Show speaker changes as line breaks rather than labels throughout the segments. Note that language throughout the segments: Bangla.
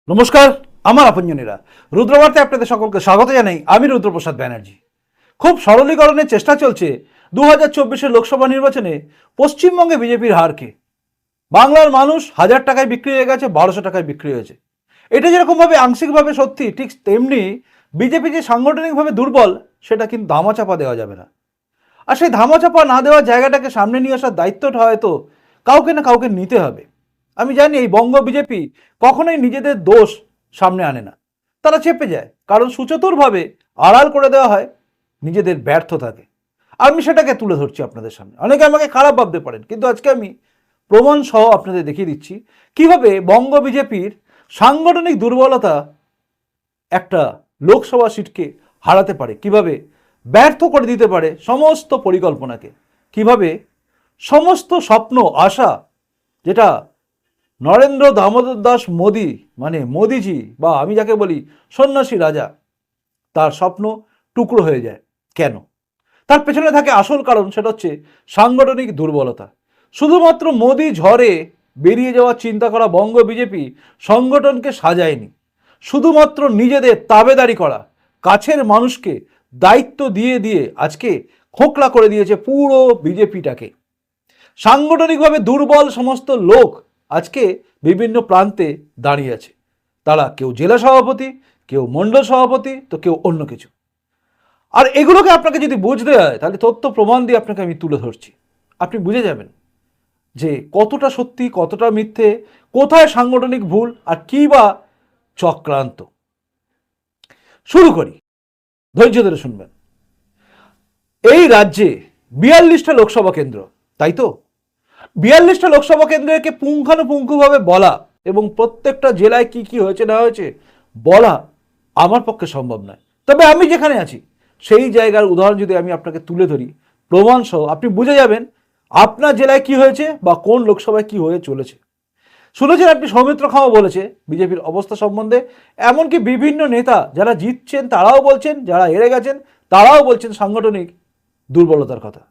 নমস্কার, আমার আপনজনেরা রুদ্রবার্তে আপনাদের সকলকে স্বাগত জানাই। আমি রুদ্রপ্রসাদ ব্যানার্জি। খুব সরলীকরণের চেষ্টা চলছে 2024 লোকসভা নির্বাচনে পশ্চিমবঙ্গে বিজেপির হারকে। বাংলার মানুষ 1000 টাকায় বিক্রি হয়ে গেছে, 1200 টাকায় বিক্রি হয়েছে। এটা যেরকমভাবে আংশিকভাবে সত্যি, ঠিক তেমনি বিজেপি যে সাংগঠনিকভাবে দুর্বল সেটা কিন্তু ধামাচাপা দেওয়া যাবে না। আর সেই ধামাচাপা না দেওয়ার জায়গাটাকে সামনে নিয়ে আসার দায়িত্বটা হয়তো কাউকে না কাউকে নিতে হবে। আমি জানি এই বঙ্গ বিজেপি কখনোই নিজেদের দোষ সামনে আনে না, তারা চেপে যায়, কারণ সুচতুরভাবে আড়াল করে দেওয়া হয় নিজেদের ব্যর্থতাকে। আমি সেটাকে তুলে ধরছি আপনাদের সামনে। অনেকে আমাকে খারাপ ভাবতে পারেন, কিন্তু আজকে আমি প্রমাণ সহ আপনাদের দেখিয়ে দিচ্ছি কিভাবে বঙ্গ বিজেপির সাংগঠনিক দুর্বলতা একটা লোকসভা সিটকে হারাতে পারে, কিভাবে ব্যর্থ করে দিতে পারে সমস্ত পরিকল্পনাকে, কিভাবে সমস্ত স্বপ্ন আশা, যেটা নরেন্দ্র দামোদর দাস মোদি মানে মোদিজি বা আমি যাকে বলি সন্ন্যাসী রাজা, তার স্বপ্ন টুকরো হয়ে যায়। কেন? তার পেছনে থাকে আসল কারণ, সেটা হচ্ছে সাংগঠনিক দুর্বলতা। শুধুমাত্র মোদি ঝড়ে বেরিয়ে যাওয়ার চিন্তা করা বঙ্গ বিজেপি সংগঠনকে সাজায়নি, শুধুমাত্র নিজেদের তাবেদারি করা কাছের মানুষকে দায়িত্ব দিয়ে দিয়ে আজকে খোকলা করে দিয়েছে পুরো বিজেপিটাকে। সাংগঠনিকভাবে দুর্বল সমস্ত লোক আজকে বিভিন্ন প্রান্তে দাঁড়িয়ে আছে। তারা কেউ জেলা সভাপতি, কেউ মণ্ডল সভাপতি, তো কেউ অন্য কিছু। আর এগুলোকে আপনাকে যদি বুঝতে হয়, তাহলে তথ্য প্রমাণ দিয়ে আপনাকে আমি তুলে ধরছি। আপনি বুঝে যাবেন যে কতটা সত্যি, কতটা মিথ্যে, কোথায় সাংগঠনিক ভুল আর কি বা চক্রান্ত। শুরু করি, ধৈর্য ধরে শুনবেন। এই রাজ্যে 42টা লোকসভা কেন্দ্র, তাই তো? 42টা লোকসভা কেন্দ্রকে পুঙ্খানুপুঙ্খভাবে বলা এবং প্রত্যেকটা জেলায় কি কি হয়েছে না হয়েছে বলা আমার পক্ষে সম্ভব নয়। তবে আমি যেখানে আছি সেই জায়গার উদাহরণ যদি আমি আপনাকে তুলে ধরি প্রমাণ সহ, আপনি বুঝে যাবেন আপনার জেলায় কি হয়েছে বা কোন লোকসভায় কি হয়ে চলেছে। শুনেছেন আপনি সৌমিত্র খামা বলেছে বিজেপির অবস্থা সম্বন্ধে, এমনকি বিভিন্ন নেতা যারা জিতছেন তারাও বলছেন, যারা হেরে গেছেন তারাও বলছেন সাংগঠনিক দুর্বলতার কথা।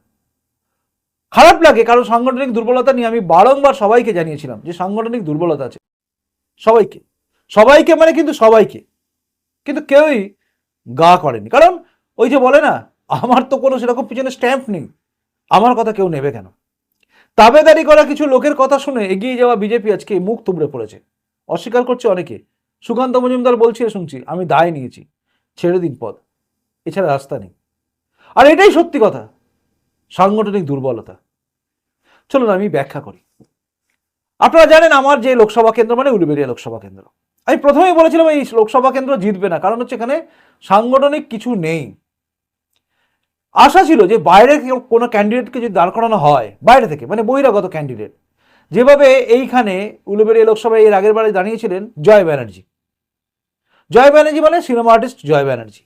খারাপ লাগে, কারণ সাংগঠনিক দুর্বলতা নিয়ে আমি বারংবার সবাইকে জানিয়েছিলাম যে সাংগঠনিক দুর্বলতা আছে সবাইকে, সবাইকে মানে কিন্তু সবাইকে, কিন্তু কেউই গা করেনি। কারণ ওই যে বলে না, আমার তো কোনো সেরকম পিছনে স্ট্যাম্প নেই, আমার কথা কেউ নেবে কেন? তাবেদারি করা কিছু লোকের কথা শুনে এগিয়ে যাওয়া বিজেপি আজকে মুখ থুবড়ে পড়েছে। অস্বীকার করছে অনেকে। সুকান্ত মজুমদার বলছে, শুনছি, আমি দায় নিয়েছি, ছেড়ে দিন পদ, এছাড়া রাস্তা নেই। আর এটাই সত্যি কথা, সাংগঠনিক দুর্বলতা। চলুন আমি ব্যাখ্যা করি। আপনারা জানেন আমার যে লোকসভা কেন্দ্র মানে উলুবেড়িয়া লোকসভা কেন্দ্র। আমি প্রথমেই বলেছিলাম এই লোকসভা কেন্দ্র জিতবে না, কারণ হচ্ছে এখানে সাংগঠনিক কিছু নেই। আশা ছিল যে বাইরে কোনো ক্যান্ডিডেটকে যদি দাঁড় করানো হয়, বাইরে থেকে মানে বহিরাগত ক্যান্ডিডেট, যেভাবে এইখানে উলুবেড়িয়া লোকসভায় এর আগের বারে দাঁড়িয়েছিলেন জয় ব্যানার্জি। জয় ব্যানার্জি মানে সিনেমা আর্টিস্ট জয় ব্যানার্জি,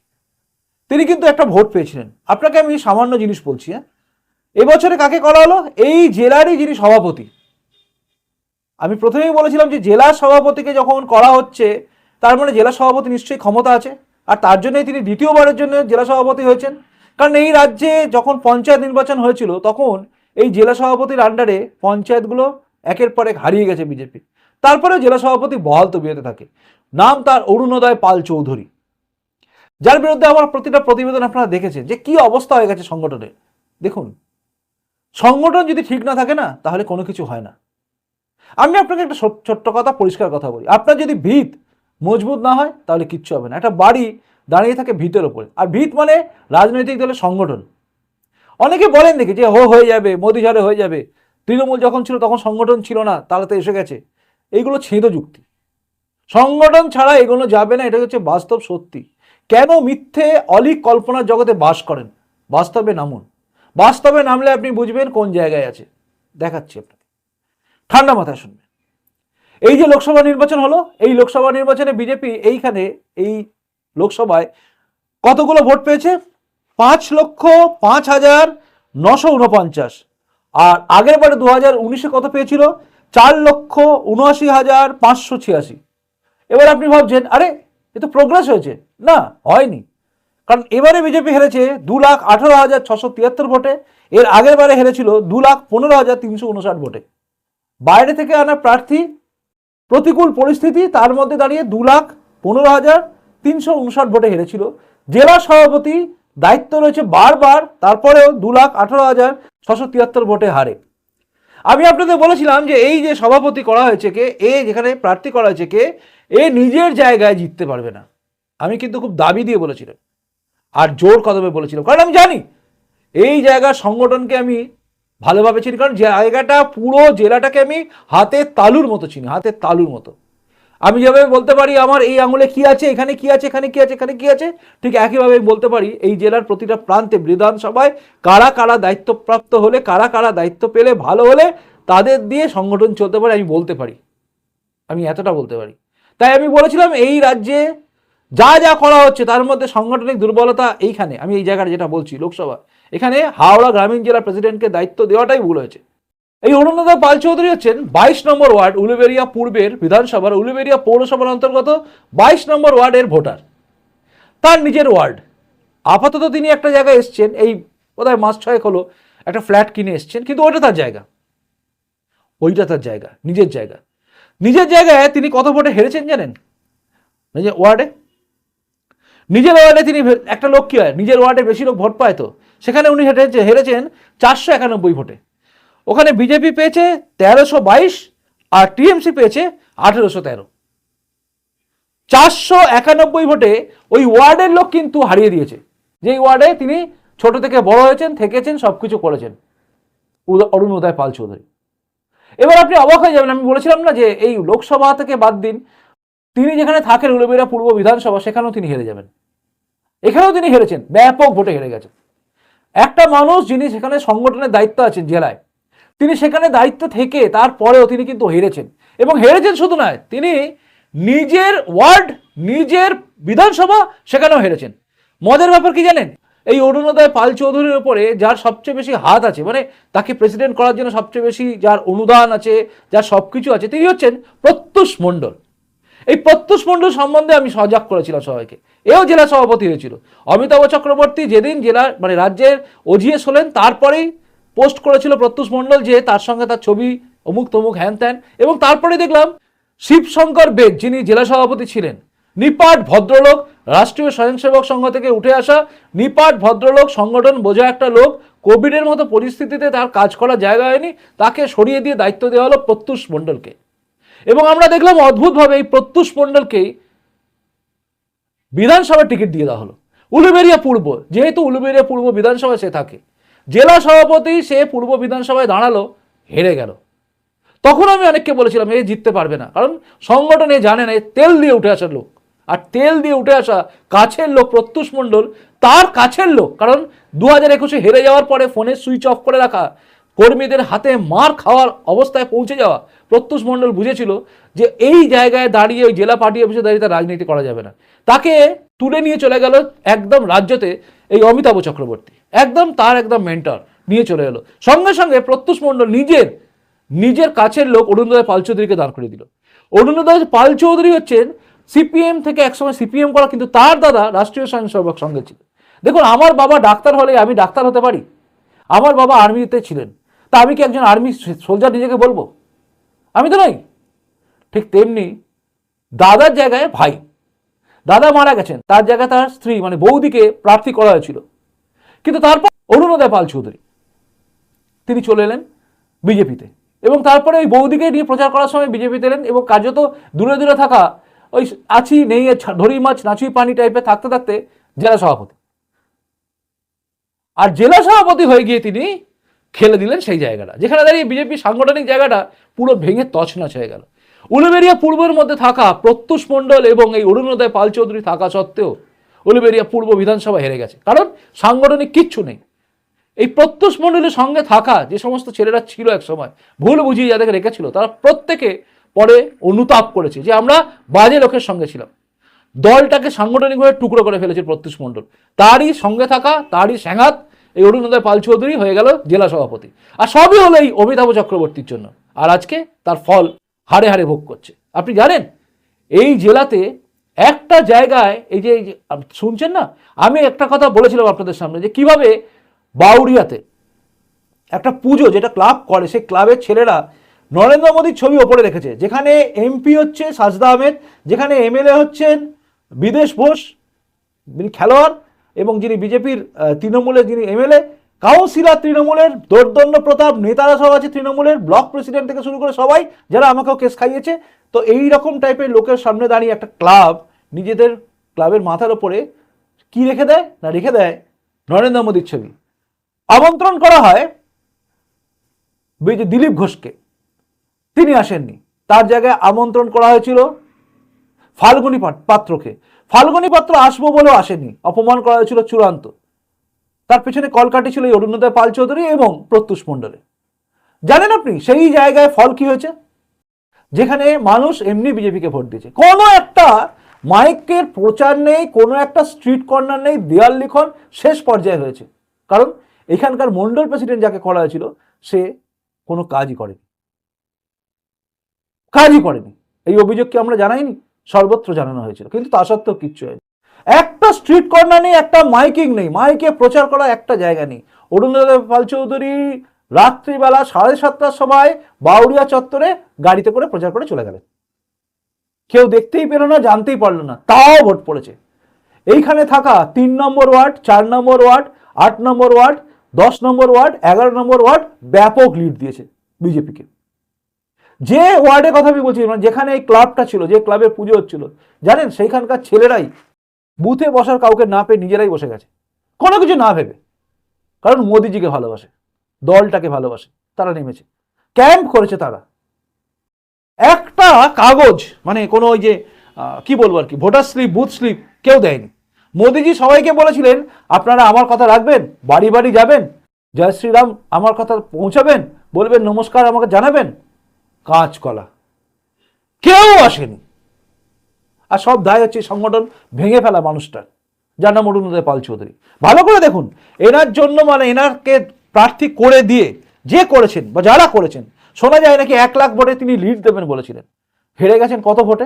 তিনি কিন্তু একটা ভোট পেয়েছিলেন। আপনাকে আমি সামান্য জিনিস বলছি, হ্যাঁ, এবছরে কাকে করা হলো? এই জেলারই যিনি সভাপতি। আমি প্রথমেই বলেছিলাম যে জেলা সভাপতিকে যখন করা হচ্ছে, তার মানে জেলা সভাপতি নিশ্চয়ই ক্ষমতা আছে, আর তার জন্যই তিনি দ্বিতীয়বারের জন্য জেলা সভাপতি হয়েছেন। কারণ এই রাজ্যে যখন পঞ্চায়েত নির্বাচন হয়েছিল তখন এই জেলা সভাপতির আন্ডারে পঞ্চায়েতগুলো একের পর এক হারিয়ে গেছে বিজেপি। তারপরে জেলা সভাপতি বহাল তবিয়তে থাকে, নাম তার অরুণোদয় পাল চৌধুরী, যার বিরুদ্ধে আমার প্রতিটা প্রতিবেদন আপনারা দেখেছেন যে কি অবস্থা হয়ে গেছে সংগঠনের। দেখুন, সংগঠন যদি ঠিক না থাকে না, তাহলে কোনো কিছু হয় না। আমি আপনাকে একটা ছোট্ট কথা, পরিষ্কার কথা বলি, আপনার যদি ভিত মজবুত না হয় তাহলে কিচ্ছু হবে না। একটা বাড়ি দাঁড়িয়ে থাকে ভিতের ওপরে, আর ভিত মানে রাজনৈতিক দলের সংগঠন। অনেকে বলেন দেখি যে হয়ে যাবে, মোদি ঝড়ে হয়ে যাবে, তৃণমূল যখন ছিল তখন সংগঠন ছিল না, তাহলে তো এসে গেছে। এইগুলো ছেঁদো যুক্তি, সংগঠন ছাড়া এগুলো যাবে না, এটা হচ্ছে বাস্তব সত্যি। কেন মিথ্যে অলিক কল্পনার জগতে বাস করেন? বাস্তবে নামুন, বাস্তবে নামলে আপনি বুঝবেন কোন জায়গায় আছে। দেখাচ্ছি আপনাকে, ঠান্ডা মাথায় শুনবেন। এই যে লোকসভা নির্বাচন হলো, এই লোকসভা নির্বাচনে বিজেপি এইখানে এই লোকসভায় কতগুলো ভোট পেয়েছে? 5,05,949। আর আগের বারে 2019-এ কত পেয়েছিল? 4,79,586। এবার আপনি ভাবছেন আরে এ তো প্রোগ্রেস হয়েছে। না, হয়নি। কারণ এবারে বিজেপি হেরেছে 2,18,673 ভোটে, এর আগের বারে হেরেছিল 2,15,359 ভোটে। বাইরে থেকে আনা প্রার্থী প্রতিকূল পরিস্থিতি, তার মধ্যে দাঁড়িয়ে 2,15,359 ভোটে হেরেছিল। জেলা সভাপতি দায়িত্ব রয়েছে বারবার, তারপরেও 2,18,673 ভোটে হারে। আমি আপনাদের বলেছিলাম যে এই যে সভাপতি করা হয়েছে কে, যেখানে প্রার্থী করা হয়েছে কে, নিজের জায়গায় জিততে পারবে না। আমি কিন্তু খুব দাবি দিয়ে বলেছিলাম আর জোর কদমে বলেছিলাম, কারণ আমি জানি এই জায়গার সংগঠনকে আমি ভালোভাবে চিনি, কারণ জায়গাটা পুরো জেলাটাকে আমি হাতের তালুর মতো চিনি, হাতের তালুর মতো। আমি যেভাবে বলতে পারি আমার এই আঙুলে কি আছে, এখানে কি আছে, এখানে কি আছে, এখানে কি আছে, ঠিক একইভাবে আমি বলতে পারি এই জেলার প্রতিটা প্রান্তে বিধানসভায় কারা কারা দায়িত্বপ্রাপ্ত হলে, কারা কারা দায়িত্ব পেলে ভালো হলে তাদের দিয়ে সংগঠন চলতে পারে, আমি বলতে পারি, আমি এতটা বলতে পারি। তাই আমি বলেছিলাম এই রাজ্যে যা যা করা হচ্ছে তার মধ্যে সাংগঠনিক দুর্বলতা এইখানে, আমি এই জায়গাটা যেটা বলছি লোকসভা, এখানে হাওড়া গ্রামীণ জেলা প্রেসিডেন্টকে দায়িত্ব দেওয়াটাই ভুল হয়েছে। এই অরুণোদয় পাল চৌধুরী হচ্ছেন 22 নম্বর ওয়ার্ড উলুবেড়িয়া পূর্বের বিধানসভার উলুবেড়িয়া পৌরসভার অন্তর্গত 22 নম্বর ওয়ার্ডের ভোটার। তার নিজের ওয়ার্ড। আপাতত তিনি একটা জায়গায় এসছেন, এই বোধহয় মাস 6 হলো একটা ফ্ল্যাট কিনে এসছেন, কিন্তু ওইটা তার জায়গা, ওইটা তার জায়গা, নিজের জায়গা। নিজের জায়গায় তিনি কত ভোটে হেরেছেন জানেন? নিজের ওয়ার্ডে, নিজের ওয়ার্ডে তিনি একটা লোক কি হয়, নিজের ওয়ার্ডে বেশি লোক ভোট পায়, তো সেখানে উনি হেরেছেন 491 ভোটে। ওখানে বিজেপি পেয়েছে 1322 আর টিএমসি পেয়েছে 1813। 491 ভোটে ওই ওয়ার্ডের লোক কিন্তু হারিয়ে দিয়েছে, যেই ওয়ার্ডে তিনি ছোট থেকে বড় হয়েছেন, থেকেছেন, সবকিছু করেছেন, অরুণোদয় পাল চৌধুরী। এবার আপনি অবাক হয়ে যাবেন, আমি বলেছিলাম না যে এই লোকসভা থেকে বাদ দিন, তিনি যেখানে থাকেন উলুবেড়িয়া পূর্ব বিধানসভা, সেখানেও তিনি হেরে যাবেন। এখানেও তিনি হেরেছেন, ব্যাপক ভোটে হেরে গেছেন। একটা মানুষ যিনি সেখানে সংগঠনের দায়িত্ব আছেন জেলায়, তিনি সেখানে দায়িত্ব থেকে তারপরেও তিনি কিন্তু হেরেছেন, এবং হেরেছেন শুধু নয়, তিনি নিজের ওয়ার্ড, নিজের বিধানসভা সেখানেও হেরেছেন। মজার ব্যাপার কি জানেন? এই অরুণোদয় পাল চৌধুরীর উপরে যার সবচেয়ে বেশি হাত আছে, মানে তাকে প্রেসিডেন্ট করার জন্য সবচেয়ে বেশি যার অনুদান আছে, যার সবকিছু আছে, তিনি হচ্ছেন প্রত্যুষ মণ্ডল। এই প্রত্যুষ মণ্ডল সম্বন্ধে আমি সজাগ করেছিলাম সবাইকে। এও জেলা সভাপতি হয়েছিল। অমিতাভ চক্রবর্তী যেদিন জেলার মানে রাজ্যের ওজিএস হলেন, তারপরেই পোস্ট করেছিল প্রত্যুষ মণ্ডল যে তার সঙ্গে তার ছবি অমুক তমুক হ্যান ত্যান, এবং তারপরে দেখলাম শিবশঙ্কর বেদ যিনি জেলা সভাপতি ছিলেন, নিপাট ভদ্রলোক, রাষ্ট্রীয় স্বয়ংসেবক সংঘ থেকে উঠে আসা নিপাট ভদ্রলোক, সংগঠন বোঝা একটা লোক, কোভিডের মতো পরিস্থিতিতে তার কাজ করার জায়গা হয়নি, তাকে সরিয়ে দিয়ে দায়িত্ব দেওয়া হলো প্রত্যুষ মণ্ডলকে। এবং আমরা দেখলাম অদ্ভুতভাবে এই প্রত্যুষ মণ্ডলকেই বিধানসভার টিকিট দিয়ে দেওয়া হলো উলুবেড়িয়া পূর্ব, যেহেতু উলুবেড়িয়া পূর্ব বিধানসভায় সে থাকে, জেলা সভাপতি, সে পূর্ব বিধানসভায় দাঁড়ালো, হেরে গেল। তখন আমি অনেককে বলেছিলাম এ জিততে পারবে না, কারণ সংগঠনে জানে না, তেল দিয়ে উঠে আসার লোক, আর তেল দিয়ে উঠে আসা কাছের লোক প্রত্যুষ মণ্ডল, তার কাছের লোক, কারণ 2021 হেরে যাওয়ার পরে ফোনে সুইচ অফ করে রাখা, কর্মীদের হাতে মার খাওয়ার অবস্থায় পৌঁছে যাওয়া প্রত্যুষ মণ্ডল বুঝেছিল যে এই জায়গায় দাঁড়িয়ে ওই জেলা পার্টি অফিসে দাঁড়িয়ে তার রাজনীতি করা যাবে না। তাকে তুলে নিয়ে চলে গেল একদম রাজ্যতে এই অমিতাভ চক্রবর্তী, একদম তার একদম মেন্টর নিয়ে চলে এলো। সঙ্গে সঙ্গে প্রত্যুষ মণ্ডল নিজের কাছের লোক অরুণোদয় পাল চৌধুরীকে দাঁড় করে দিল। অরুণোদয় পাল চৌধুরী হচ্ছেন সিপিএম থেকে একসময় সিপিএম করা, কিন্তু তার দাদা রাষ্ট্রীয় স্বয়ংসেবক সংঘে ছিল। দেখুন, আমার বাবা ডাক্তার হলে আমি ডাক্তার হতে পারি, আমার বাবা আর্মিতে ছিলেন, তা আমি কি একজন আর্মি সোলজার নিজেকে বলবো? আমি তো নই। ঠিক তেমনি দাদার জায়গায় ভাই, দাদা মারা গেছেন, তার জায়গায় তার স্ত্রী মানে বৌদিকে প্রার্থী করা হয়েছিল, কিন্তু তারপর অরুণোদয় পাল চৌধুরী তিনি চলে এলেন বিজেপিতে, এবং তারপরে ওই বৌদিকে নিয়ে প্রচার করার সময় বিজেপিতে এলেন, এবং কার্যত দূরে দূরে থাকা ওই আছি নেই ধরি মাছ নাচুই পানি টাইপের থাকতে থাকতে জেলা সভাপতি, আর জেলা সভাপতি হয়ে গিয়ে তিনি খেলে দিলেন সেই জায়গাটা, যেখানে দাঁড়িয়ে বিজেপি সাংগঠনিক জায়গাটা পুরো ভেঙে তছনছ হয়ে গেল। উলুবেড়িয়া পূর্বের মধ্যে থাকা প্রত্যুষ মণ্ডল এবং এই অরুণোদয় পাল চৌধুরী থাকা সত্ত্বেও উলুবেড়িয়া পূর্ব বিধানসভা হেরে গেছে, কারণ সাংগঠনিক কিচ্ছু নেই। এই প্রত্যুষ মণ্ডলের সঙ্গে থাকা যে সমস্ত ছেলেরা ছিল এক সময়, ভুল বুঝিয়ে যাদেরকে রেখেছিল, তারা প্রত্যেকে পরে অনুতাপ করেছে যে আমরা বাজে লোকের সঙ্গে ছিলাম। দলটাকে সাংগঠনিকভাবে টুকরো করে ফেলেছে প্রত্যুষ মণ্ডল, তারই সঙ্গে থাকা, তারই স্যাঙাত এই অরুণোদয় পাল চৌধুরী হয়ে গেল জেলা সভাপতি, আর সবই হলো এই অমিতাভ চক্রবর্তীর জন্য, আর আজকে তার ফল হাড়ে হাড়ে ভোগ করছে। আপনি জানেন এই জেলাতে একটা জায়গায় এই যে শুনছেন না, আমি একটা কথা বলেছিলাম আপনাদের সামনে যে কিভাবে বাউরিয়াতে একটা পুজো যেটা ক্লাব করে, সেই ক্লাবের ছেলেরা নরেন্দ্র মোদীর ছবি ওপরে রেখেছে, যেখানে এমপি হচ্ছে সাজদা আহমেদ, যেখানে এমএলএ হচ্ছেন বিদেশ বোস, যিনি খেলোয়াড়, এবং যিনি বিজেপির তৃণমূলের যিনি এমএলএ, কাউন্সিলর তৃণমূলের, দোর্দণ্ড প্রতাপ, নেতারা সব আছে তৃণমূলের, ব্লক প্রেসিডেন্ট থেকে শুরু করে সবাই, যারা আমাকেও কেস খাইয়েছে। তো এই রকম টাইপের লোকের সামনে দাঁড়িয়ে একটা ক্লাব নিজেদের ক্লাবের মাথার ওপরে কি রেখে দেয় না, রেখে দেয় নরেন্দ্র মোদীর ছবি। আমন্ত্রণ করা হয় দিলীপ ঘোষকে, তিনি আসেননি, তার জায়গায় আমন্ত্রণ করা হয়েছিল ফাল্গুনী পাত্রকে। ফাল্গুনী পাত্র আসবো বলেও আসেনি, অপমান করা হয়েছিল চূড়ান্ত। তার পেছনে কলকাঠি ছিল অরুণোদয় পাল চৌধুরী এবং প্রত্যুষ মণ্ডলে। জানেন আপনি সেই জায়গায় ফল কি হয়েছে? যেখানে মানুষ এমনি বিজেপিকে ভোট দিয়েছে, কোনো একটা মাইকের প্রচার নেই, কোনো একটা স্ট্রিট কর্নার নেই, দেয়াল লিখন শেষ পর্যায়ে হয়েছে। কারণ এখানকার মন্ডল প্রেসিডেন্ট যাকে করা হয়েছিল সে কোনো কাজই করেনি, এই অভিযোগ কি আমরা জানাইনি? সর্বত্র জানানো হয়েছিল, কিন্তু তা সত্ত্বেও কিচ্ছু হয়নি। একটা স্ট্রিট কর্নার নেই, একটা মাইকিং নেই, মাইকে প্রচার করা একটা জায়গা নেই। অরুণোদয় পাল চৌধুরী রাত্রিবেলা 7:30টার সময় বাউরিয়া চত্বরে গাড়িতে করে প্রচার করে চলে গেলেন, কেউ দেখতেই পেল না, জানতেই পারলো না, তাও ভোট পড়েছে। এইখানে থাকা 3 নম্বর ওয়ার্ড, 4 নম্বর ওয়ার্ড, 8 নম্বর ওয়ার্ড, 10 নম্বর ওয়ার্ড, 11 নম্বর ওয়ার্ড ব্যাপক লিড দিয়েছে বিজেপিকে। যে ওয়ার্ডের কথা আমি বলছি, মানে যেখানে এই ক্লাবটা ছিল, যে ক্লাবের পুজো হচ্ছিল, জানেন সেইখানকার ছেলেরাই বুথে বসার কাউকে না পেয়ে নিজেরাই বসে গেছে, কোনো কিছু না ভেবে। কারণ মোদিজিকে ভালোবাসে, দলটাকে ভালোবাসে, তারা নেমেছে, ক্যাম্প করেছে তারা। একটা কাগজ, মানে কোনো ওই যে কি বলবো আর কি, ভোটার স্লিপ, বুথ স্লিপ কেউ দেয়নি। মোদিজি সবাইকে বলেছিলেন আপনারা আমার কথা রাখবেন, বাড়ি বাড়ি যাবেন, জয় শ্রীরাম আমার কথা পৌঁছাবেন, বলবেন নমস্কার আমাকে জানাবেন। কাঁচকলা, কেউ আসেনি। আর সব দায় হচ্ছে সংগঠন ভেঙে ফেলা মানুষটার, যার নাম অরুণোদয় পাল চৌধুরী। ভালো করে দেখুন, এনার জন্য, মানে এনারকে প্রার্থী করে দিয়ে যে করেছেন বা যারা করেছেন, শোনা যায় নাকি 1 লাখ ভোটে তিনি লিড দেবেন বলেছিলেন, হেরে গেছেন কত ভোটে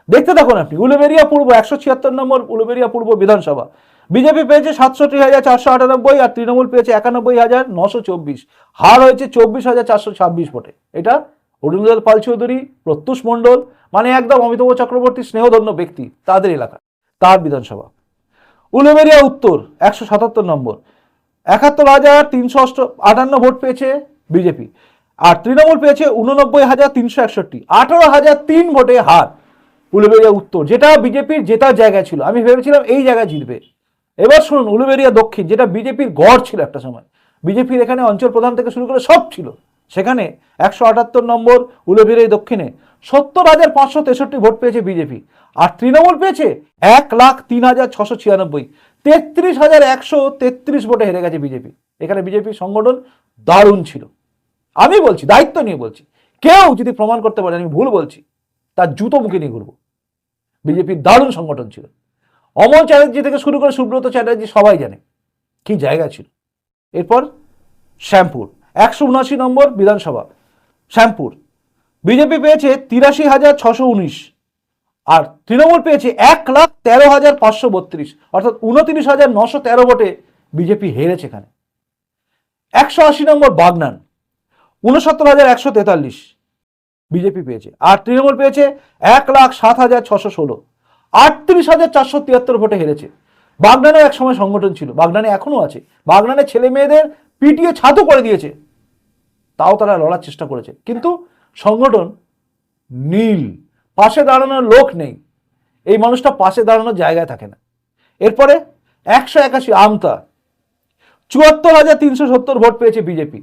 দেখতে থাকুন আপনি। উলুবেড়িয়া পূর্ব 176 নম্বর উলুবেড়িয়া পূর্ব বিধানসভা বিজেপি পেয়েছে 67,498 আর তৃণমূল পেয়েছে 91,924। হার হয়েছে 24,426 ভোটে। এটা অরুণোদয় পাল চৌধুরী, প্রত্যুষ মণ্ডল, মানে একদম অমিতাভ চক্রবর্তী স্নেহধন্য ব্যক্তি, তাদের এলাকা, তার বিধানসভা। উলুবেড়িয়া উত্তর 177 নম্বর 71,358 ভোট পেয়েছে বিজেপি, আর তৃণমূল পেয়েছে 89,361, 18,003 ভোটে হার উলুবেড়িয়া উত্তর, যেটা বিজেপির জেতার জায়গা ছিল। আমি ভেবেছিলাম এই জায়গায় জিতবে। এবার শুনুন, উলুবেড়িয়া দক্ষিণ, যেটা বিজেপির গড় ছিল একটা সময়, বিজেপির এখানে অঞ্চল প্রধান থেকে শুরু করে সব ছিল, সেখানে 178 নম্বর উলুবেড়িয়া দক্ষিণে 70,563 ভোট পেয়েছে বিজেপি, আর তৃণমূল পেয়েছে 1,03,696, 33,133 ভোটে হেরে গেছে বিজেপি। এখানে বিজেপি সংগঠন দারুণ ছিল, আমি বলছি, দায়িত্ব নিয়ে বলছি। কেউ যদি প্রমাণ করতে পারে আমি ভুল বলছি, তার জুতো মুখে নিয়ে ঘুরবো। বিজেপির দারুণ সংগঠন ছিল। অমল চ্যাটার্জি থেকে শুরু করে সুব্রত চ্যাটার্জি সবাই জানে কি জায়গা ছিল। এরপর শ্যামপুর 179 নম্বর বিধানসভা, শ্যামপুর বিজেপি পেয়েছে 83,619, আর তৃণমূল পেয়েছে 1,13,532, অর্থাৎ 29,913 ভোটে বিজেপি হেরেছে এখানে। 180 নম্বর বাগনান 69,143 বিজেপি পেয়েছে, আর তৃণমূল পেয়েছে 1,07,616, 38,473 ভোটে হেরেছে। বাগনানেও এক সময় সংগঠন ছিল, বাগনানে এখনো আছে, বাগনানে ছেলে মেয়েদের পিটিয়ে ছাতু করে দিয়েছে, তাও তারা লড়ার চেষ্টা করেছে, কিন্তু সংগঠন নীল, পাশে দাঁড়ানোর লোক নেই, এই মানুষটা পাশে দাঁড়ানোর জায়গায় থাকে না। এরপরে 181 আমতা 74,370 ভোট পেয়েছে বিজেপি,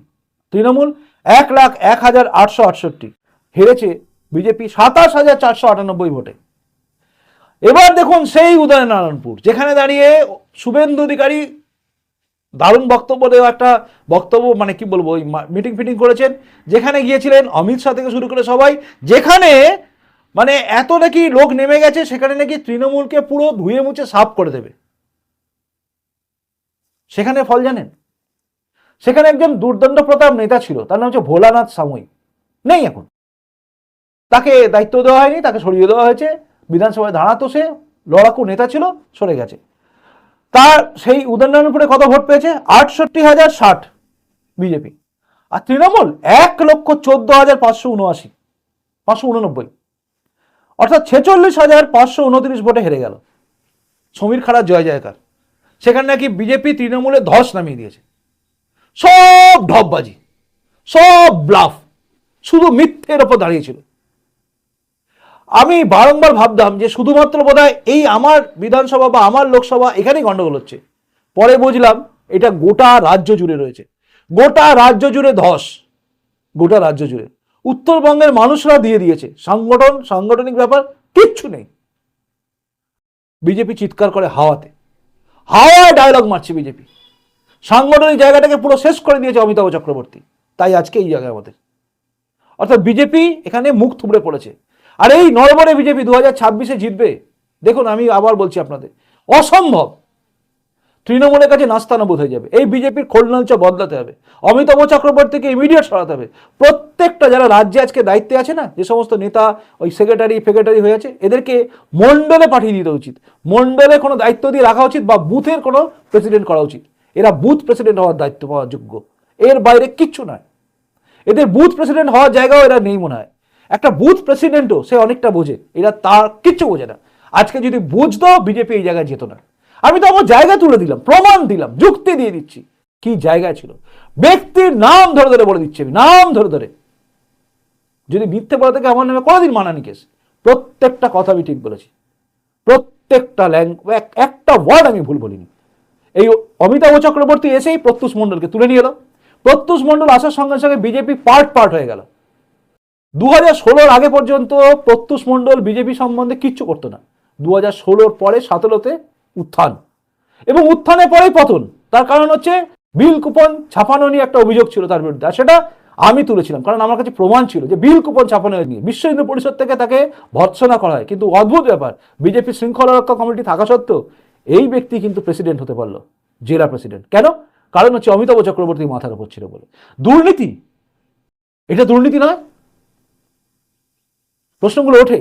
তৃণমূল 1,01,868, হেরেছে বিজেপি 27,498 ভোটে। এবার দেখুন সেই উদয়নারায়ণপুর, যেখানে দাঁড়িয়ে শুভেন্দু অধিকারী দারুণ বক্তব্য দেওয়া, একটা বক্তব্য, মানে কি বলবো, ওই মিটিং ফিটিং করেছেন, যেখানে গিয়েছিলেন অমিত শাহ থেকে শুরু করে সবাই, যেখানে মানে এত নাকি লোক নেমে গেছে, সেখানে নাকি তৃণমূলকে পুরো ধুয়ে মুছে সাফ করে দেবে। সেখানে ফল জানেন, সেখানে একজন দুর্দণ্ড প্রতাপ নেতা ছিল, তার নাম হচ্ছে ভোলানাথ সাময়ী, নেই এখন, তাকে দায়িত্ব দেওয়া হয়নি, তাকে সরিয়ে দেওয়া হয়েছে। বিধানসভায় দাঁড়াতো, সে লড়াকু নেতা ছিল, সরে গেছে। তার সেই উদয়নারায়ণপুরে কত ভোট পেয়েছে? 68,060 বিজেপি, আর তৃণমূল 1,14,579, 589, অর্থাৎ 46,529 ভোটে হেরে গেল। সমীর খাড়া জয় জয়কার। সেখানে নাকি বিজেপি তৃণমূলে ধস নামিয়ে দিয়েছে। সব ঢপবাজি, সব ব্লাফ, শুধু মিথ্যের ওপর দাঁড়িয়েছিল। আমি বারংবার ভাবতাম যে শুধুমাত্র বোধহয় এই আমার বিধানসভা বা আমার লোকসভা এখানেই গন্ডগোল হচ্ছে। পরে বুঝলাম এটা গোটা রাজ্য জুড়ে রয়েছে, গোটা রাজ্য জুড়ে ধস, গোটা রাজ্য জুড়ে। উত্তরবঙ্গের মানুষরা দিয়ে দিয়েছে, সাংগঠনিক ব্যাপার কিচ্ছু নেই। বিজেপি চিৎকার করে হাওয়াতে, হাওয়ায় ডায়লগ মারছে বিজেপি। সাংগঠনিক জায়গাটাকে পুরো শেষ করে দিয়েছে অমিতাভ চক্রবর্তী। তাই আজকে এই জায়গায় আমাদের, অর্থাৎ বিজেপি এখানে মুখ থুবড়ে পড়েছে। আর এই নরবরে বিজেপি 2026-এ জিতবে, দেখুন আমি আবার বলছি আপনাদের, অসম্ভব। তৃণমূলের কাছে নাস্তানাবুদ হয়ে যাবে। এই বিজেপির খোলনালচা বদলাতে হবে, অমিতাভ চক্রবর্তীকে ইমিডিয়েট সরাতে হবে। প্রত্যেকটা যারা রাজ্যে আজকে দায়িত্বে আছে না, যে সমস্ত নেতা ওই সেক্রেটারি হয়ে আছে, এদেরকে মন্ডলে পাঠিয়ে দিতে উচিত। মন্ডলে কোনো দায়িত্ব দিয়ে রাখা উচিত, বা বুথের কোনো প্রেসিডেন্ট করা উচিত। এরা বুথ প্রেসিডেন্ট হওয়ার দায়িত্ব পাওয়ার যোগ্য, এর বাইরে কিচ্ছু নয়। এদের বুথ প্রেসিডেন্ট হওয়ার জায়গাও এরা নেই মনে হয়। একটা বুথ প্রেসিডেন্টও সে অনেকটা বোঝে, এরা তার কিচ্ছু বোঝে না। আজকে যদি বুঝতো, বিজেপি এই জায়গায় যেত না। আমি তো আমার জায়গা তুলে দিলাম, প্রমাণ দিলাম, যুক্তি দিয়ে দিচ্ছি কি জায়গায় ছিল। ব্যক্তির নাম ধরে ধরে বলে দিচ্ছি আমি, নাম ধরে ধরে। যদি মিথ্যে বলা থেকে আমার নামে কোনোদিন মানানি কেস। প্রত্যেকটা কথা আমি ঠিক বলেছি, প্রত্যেকটা একটা ওয়ার্ড আমি ভুল বলিনি। এই অমিতাভ চক্রবর্তী এসেই প্রত্যুষ মণ্ডলকে তুলে নিয়ে এলো। প্রত্যুষ মণ্ডল আসার সঙ্গে সঙ্গে বিজেপি পার্ট হয়ে গেল। 2016-র আগে পর্যন্ত প্রত্যুষ মণ্ডল বিজেপি সম্বন্ধে কিচ্ছু করতো না। 2016-র পরে 17-তে উত্থান, এবং উত্থানের পরেই পতন। তার কারণ হচ্ছে বিল কুপন ছাপানো নিয়ে একটা অভিযোগ ছিল তার বিরুদ্ধে, আর সেটা আমি তুলেছিলাম, কারণ আমার কাছে প্রমাণ ছিল যে বিল কুপন ছাপানো নিয়ে বিশ্ব হিন্দু পরিষদ থেকে তাকে ভর্ৎসনা করা হয়। কিন্তু অদ্ভুত ব্যাপার, বিজেপি শৃঙ্খলা রক্ষা কমিটি থাকা সত্ত্বেও এই ব্যক্তি কিন্তু প্রেসিডেন্ট হতে পারলো, জেলা প্রেসিডেন্ট। কেন? কারণ হচ্ছে অমিতাভ চক্রবর্তী মাথার উপর ছিল বলে। দুর্নীতি, এটা দুর্নীতি নয়? প্রশ্নগুলো ওঠে।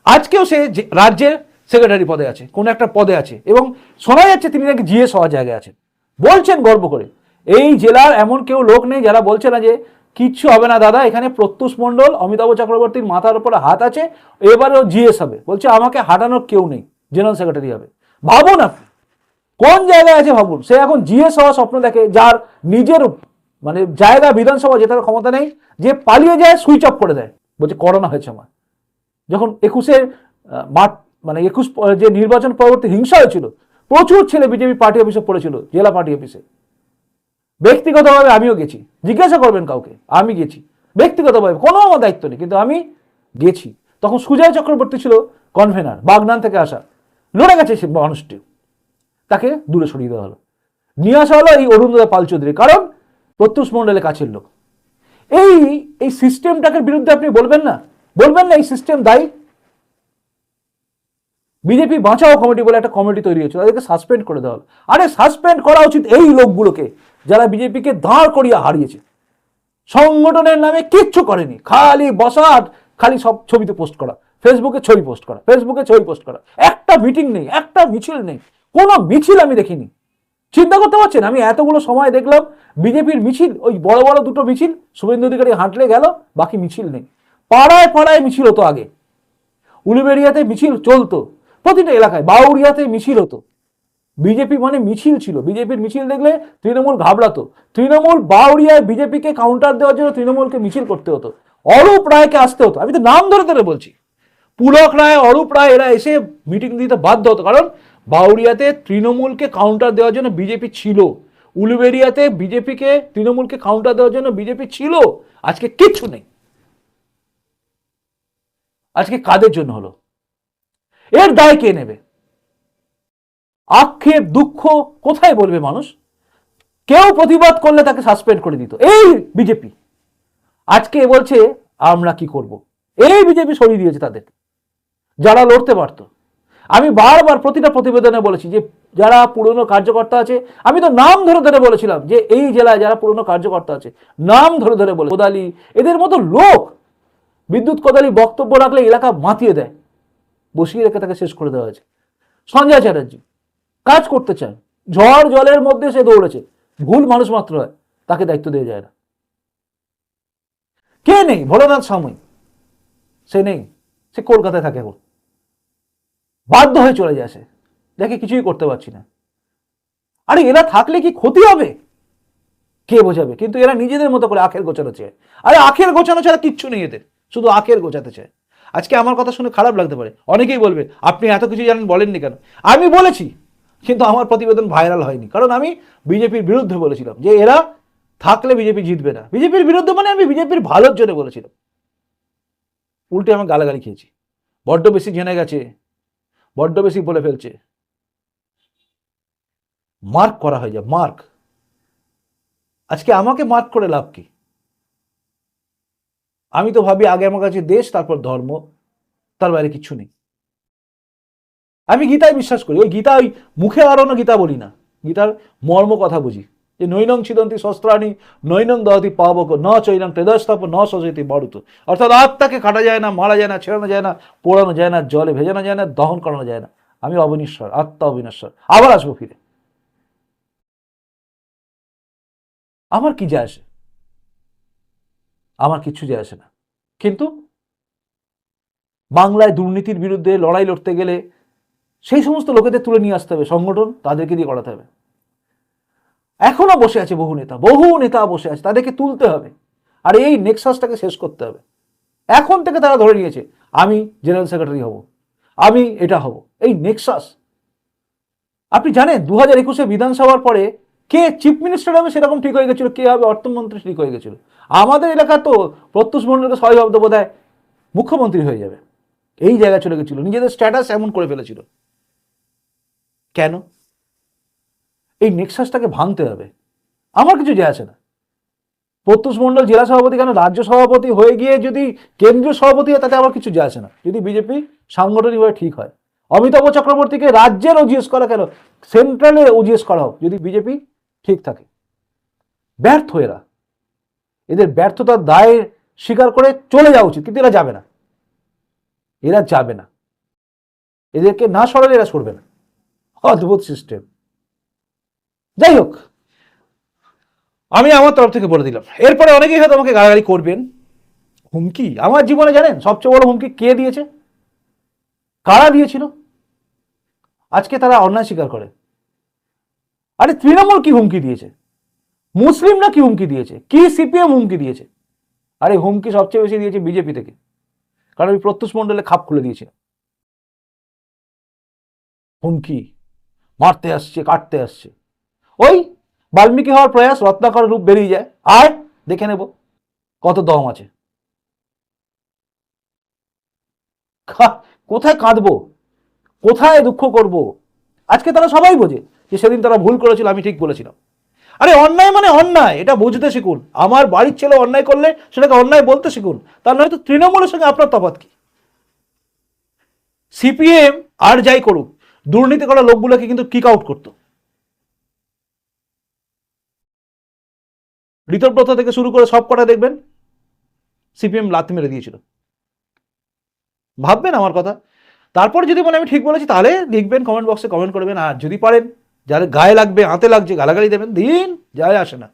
আজকেও সে রাজ্যের সেক্রেটারি পদে আছে, কোন একটা পদে আছে, এবং শোনা যাচ্ছে তিনি নাকি জিএস হওয়ার জায়গায় আছেন। বলছেন গর্ব করে। এই জেলার এমন কেউ লোক নেই যারা বলছে না যে কিচ্ছু হবে না দাদা, এখানে প্রত্যুষ মণ্ডল অমিতাভ চক্রবর্তীর মাথার উপরে হাত আছে, এবারেও জিএস হবে। বলছে আমাকে হাঁটানোর কেউ নেই, জেনারেল সেক্রেটারি হবে। ভাবুন আপনি কোন জায়গায় আছে, ভাবুন। সে এখন জিএস হওয়ার স্বপ্ন দেখে, যার নিজের মানে জায়গা বিধানসভা জেতার ক্ষমতা নেই, যে পালিয়ে যায়, সুইচ অফ করে দেয়, বলছে করোনা হয়েছে আমার। যখন 21-এর মানে 21 যে নির্বাচন পরবর্তী হিংসা হয়েছিল, প্রচুর ছেলে বিজেপি পার্টি অফিসে পড়েছিল, জেলা পার্টি অফিসে। ব্যক্তিগতভাবে আমিও গেছি, জিজ্ঞাসা করবেন কাউকে, আমি গেছি ব্যক্তিগতভাবে, কোনো আমার দায়িত্ব নেই, কিন্তু আমি গেছি। তখন সুজয় চক্রবর্তী ছিল কনভেনার, বাগনান থেকে আসা, লড়ে গেছে সে মানুষটি, তাকে দূরে সরিয়ে দেওয়া হলো। নিয়ে আসা হলো এই অরুণোদয় পাল চৌধুরী, কারণ প্রত্যুষ মণ্ডলের কাছের লোক। এই সিস্টেমটাকে বিরুদ্ধে আপনি বলবেন না এই সিস্টেম দায়ী। বিজেপি বাঁচাও কমিটি বলে একটা কমিটি তৈরি হয়েছিল, তাদেরকে সাসপেন্ড করে দেওয়া হলো। আরে সাসপেন্ড করা উচিত এই লোকগুলোকে, যারা বিজেপিকে দাঁড় করিয়ে হারিয়েছে। সংগঠনের নামে কিচ্ছু করেনি, খালি বসা, খালি সব ছবিতে পোস্ট করা, ফেসবুকে ছবি পোস্ট করা, একটা মিটিং নেই, একটা মিছিল নেই, কোনো মিছিল আমি দেখিনি। চিন্তা করতে পারছেন? আমি এতগুলো সময় দেখলাম বিজেপির মিছিল, ওই বড় বড় দুটো মিছিল, শুভেন্দু অধিকারী হাঁটলে গেল, বাকি মিছিল নেই। পাড়ায় পাড়ায় মিছিল হতো আগে, উলুবেড়িয়াতে মিছিল চলতো, প্রতিটা এলাকায়, বাউরিয়াতে মিছিল হতো। বিজেপি মানে মিছিল ছিল। বিজেপির মিছিল দেখলে তৃণমূল ঘাবড়াতো। তৃণমূল বাউরিয়ায় বিজেপিকে কাউন্টার দেওয়ার জন্য তৃণমূলকে মিছিল করতে হতো, অরূপ রায়কে আসতে হতো। আমি তো নাম ধরে ধরে বলছি, পুলক রায়, অরূপ রায়, এরা এসে মিটিং দিতে বাধ্য হতো, কারণ বাউরিয়াতে তৃণমূলকে কাউন্টার দেওয়ার জন্য বিজেপি ছিল, উলুবেড়িয়াতে তৃণমূলকে কাউন্টার দেওয়ার জন্য বিজেপি ছিল। আজকে কিচ্ছু নেই। আজকে কাদের জন্য হলো? এর দায় কে নেবে? আক্ষেপ দুঃখ কোথায় বলবে মানুষ? কেউ প্রতিবাদ করলে তাকে সাসপেন্ড করে দিত এই বিজেপি। আজকে বলছে আমরা কি করব? এই বিজেপি সরিয়ে দিয়েছে তাদের, যারা লড়তে পারতো। আমি বারবার প্রতিটা প্রতিবেদনে বলেছি যে যারা পুরনো কার্যকর্তা আছে, আমি তো নাম ধরে ধরে বলেছিলাম যে এই জেলায় যারা পুরনো কার্যকর্তা আছে, নাম ধরে ধরে বলে, কোদালি, এদের মতো লোক, বিদ্যুৎ কোদালি বক্তব্য রাখলে এলাকা মাতিয়ে দেয়, বসিয়ে রেখে তাকে শেষ করে দেওয়া হয়েছে। সঞ্জয় চ্যাটার্জি কাজ করতে চায়, ঝড় জলের মধ্যে সে দৌড়েছে, ভুল মানুষ মাত্র হয়, তাকে দায়িত্ব দেওয়া যায় না। কে নেই? ভোলানাথ সাময়িক, সে নেই, সে কলকাতায় থাকে, এখন বাধ্য হয়ে চলে যায়, সে দেখে কিছুই করতে পারছি না। আরে এরা থাকলে কি ক্ষতি হবে কে বোঝাবে? কিন্তু এরা নিজেদের মতো করে আখের গোছানো চায়। আরে আখের গোছানো ছাড়া কিচ্ছু নেই এদের, শুধু আখের গোছাতে চায়। আজকে আমার কথা শুনে খারাপ লাগতে পারে, অনেকেই বলবে আপনি এত কিছু জানেন বলেননি কেন। আমি বলেছি, কিন্তু আমার প্রতিবেদন ভাইরাল হয়নি, কারণ আমি বিজেপির বিরুদ্ধে বলেছিলাম যে এরা থাকলে বিজেপি জিতবে না। বিজেপির বিরুদ্ধে মানে আমি বিজেপির ভালোর জন্য বলেছিলাম, উল্টে আমি গালাগালি খেয়েছি। বড্ড বেশি জেনে গেছে, বড্ড বেশি বলে ফেলছে, মার্ক করা হয়ে যায়, মার্ক। আজকে আমাকে মার্ক করে লাভ কি? আমি তো ভাবি আগে আমার কাছে দেশ, তারপর ধর্ম, তার বাইরে কিচ্ছু নেই। আমি গীতায় বিশ্বাস করি, ওই গীতা ওই মুখে আরো গীতা বলি না, গীতার মর্ম কথা বুঝি, যে নৈনং ছিদন্তি শস্ত্রাণী নৈনং দহতি পাবক ন চৈনং তেজস্তাপ ন সজতি মরুত। অর্থাৎ আত্মাকে কাটা যায় না, মারা যায় না, ছেড়ানো যায় না, পোড়ানো যায় না, জলে ভেজানো যায় না, দহন করানো যায় না। আমি অবিনশ্বর, আত্মা অবিনশ্বর, আবার আসবো ফিরে। আমার কি যায় আসে? আমার কিচ্ছু যায় আসে না। কিন্তু বাংলায় দুর্নীতির বিরুদ্ধে লড়াই লড়তে গেলে সেই সমস্ত লোকেদের তুলে নিয়ে আসতে হবে, সংগঠন তাদেরকে দিয়ে করাতে হবে। এখনো বসে আছে বহু নেতা বসে আছে, তাদেরকে তুলতে হবে। আর এই নেক্সাসটাকে শেষ করতে হবে। এখন থেকে তারা ধরে নিয়েছে আমি জেনারেল সেক্রেটারি হব, আমি এটা হব, এই নেক্সাস। আপনি জানেন 2021-এ বিধানসভার পরে কে চিফ মিনিস্টার হবে সেরকম ঠিক হয়ে গেছিল, কে হবে অর্থমন্ত্রী ঠিক হয়ে গেছিল। আমাদের এলাকা তো প্রত্যুষ মণ্ডলকে সবাই ভাবতে বোধহয় মুখ্যমন্ত্রী হয়ে যাবে, এই জায়গায় চলে গেছিল, নিজেদের স্ট্যাটাস এমন করে ফেলেছিল। কেন? এই নেক্সাসটাকে ভাঙতে হবে। আমার কিছু যায় আসে না প্রত্যুষ মণ্ডল জেলা সভাপতি কেন রাজ্য সভাপতি হয়ে গিয়ে যদি কেন্দ্রীয় সভাপতি হয়, তাতে আমার কিছু যায় আসে না, যদি বিজেপি সাংগঠনিকভাবে ঠিক হয়। অমিতাভ চক্রবর্তীকে রাজ্যের ওজিএস করা কেন, সেন্ট্রালে ওজিএস করা হোক, যদি বিজেপি ঠিক থাকে। ব্যর্থ এরা, এদের ব্যর্থতার দায় স্বীকার করে চলে যাওয়া উচিত, কিন্তু এরা যাবে না, এরা যাবে না। এদেরকে না সরালে এরা সরবে না। অদ্ভুত সিস্টেম। যাই হোক, আমি আমার তরফ থেকে বলে দিলাম। এরপরে অনেকেই হয়তো আমাকে গালাগালি করবেন। হুমকি আমার জীবনে জানেন সবচেয়ে বড় হুমকি কে দিয়েছে, কারা দিয়েছিল? আজকে তারা অন্যায় স্বীকার করে। আরে তৃণমূল কি হুমকি দিয়েছে, মুসলিমরা কি হুমকি দিয়েছে, কি সিপিএম হুমকি দিয়েছে? আরে হুমকি সবচেয়ে বেশি দিয়েছে বিজেপি থেকে, কারণ ওই প্রত্যুষ মণ্ডলে খাপ খুলে দিয়েছিল। হুমকি, মারতে আসছে, কাটতে আসছে। ওই বাল্মীকি হওয়ার প্রয়াস, রত্নাকর রূপ বেরিয়ে যায়, আর দেখে নেব কত দম আছে। কোথায় কাঁদবো, কোথায় দুঃখ করব? আজকে তারা সবাই বোঝে যে সেদিন তারা ভুল করেছিল, আমি ঠিক বলেছিলাম। আরে অন্যায় মানে অন্যায়, এটা বুঝতে শিখুন। আমার বাড়ির ছেলে অন্যায় করলে সেটাকে অন্যায় বলতে শিখুন, তার নয়তো তৃণমূলের সঙ্গে আপনার তফাৎ কি? সিপিএম আর যাই করুক, দুর্নীতি করা লোকগুলোকে কিন্তু কিক আউট করতো। ঋতব্রত থেকে শুরু করে সব কটা দেখবেন সিপিএম লাথি মেরে দিয়েছিল। ভাববেন আমার কথা, তারপর যদি মনে আমি ঠিক বলেছি তাহলে লিখবেন, কমেন্ট বক্সে কমেন্ট করবেন। আর যদি পারেন, যাদের গায়ে লাগবে, হাতে লাগছে, গালাগালি দেবেন, দিন, যায় আসে না,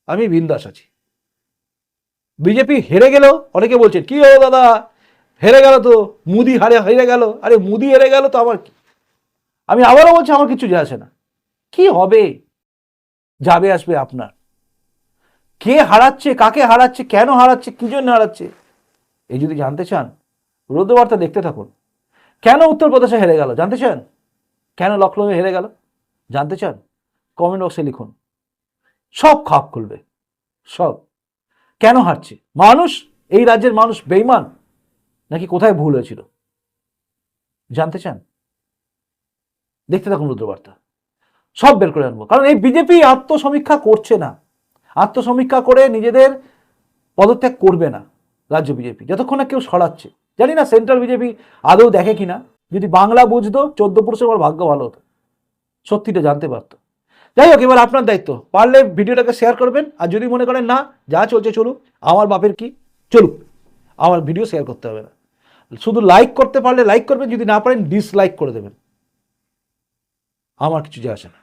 আমি বিন্দাস আছি। বিজেপি হেরে গেলেও অনেকে বলছেন কি হলো দাদা, হেরে গেল তো, মুদি হেরে গেল। আরে মুদি হেরে গেল তো আমার কি? আমি আবারও বলছি, আমার কিছু যায় আসে না। কি হবে, যাবে আসবে আপনার। কে হারাচ্ছে, কাকে হারাচ্ছে, কেন হারাচ্ছে, কি জন্য হারাচ্ছে, এই যদি জানতে চান রুদ্রবার্তা দেখতে থাকুন। কেন উত্তরপ্রদেশে হেরে গেল জানতে চান, কেন লখনৌ হেরে গেল জানতে চান, কমেন্ট বক্সে লিখুন, সব খাপ খুলবে, সব। কেন হারছে মানুষ, এই রাজ্যের মানুষ বেইমান নাকি কোথায় ভুল হয়েছিল জানতে চান, দেখতে থাকুন রুদ্রবার্তা, সব বের করে আনবো। কারণ এই বিজেপি আত্মসমীক্ষা করছে না, আত্মসমীক্ষা করে নিজেদের পদত্যাগ করবে না রাজ্য বিজেপি, যতক্ষণ না কেউ সরাচ্ছে। জানি না সেন্ট্রাল বিজেপি আদৌ দেখে কিনা, যদি বাংলা বুঝতো 14 পুরুষের আমার ভাগ্য ভালো হতো, সত্যিটা জানতে পারতো। যাই হোক, এবার আপনার দায়িত্ব, পারলে ভিডিওটাকে শেয়ার করবেন। আর যদি মনে করেন না যা চলছে চলুক, আমার বাপের কি চলুক, আমার ভিডিও শেয়ার করতে হবে না, শুধু লাইক করতে পারলে লাইক করবেন, যদি না পারেন ডিসলাইক করে দেবেন, আমার কিছু যায় আসে না,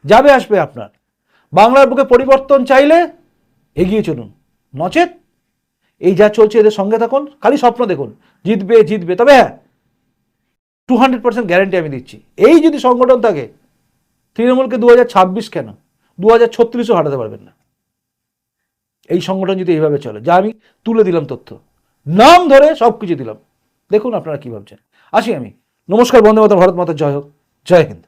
যাবে আসবে আপনার। বাংলার বুকে পরিবর্তন চাইলে এগিয়ে চলুন, নচেত এই যা চলছে এদের সঙ্গে থাকুন, খালি স্বপ্ন দেখুন জিতবে জিতবে। তবে হ্যাঁ, 200% গ্যারেন্টি আমি দিচ্ছি, এই যদি সংগঠন থাকে তৃণমূলকে 2026 কেন 2036ও হারাতে পারবেন না। এই সংগঠন যদি এইভাবে চলে, যা আমি তুলে দিলাম তথ্য, নাম ধরে সব কিছু দিলাম, দেখুন আপনারা কি ভাবছেন। আসি আমি, নমস্কার, বন্দে মাতরম, ভারত মাতা জয় হোক, জয় হিন্দ।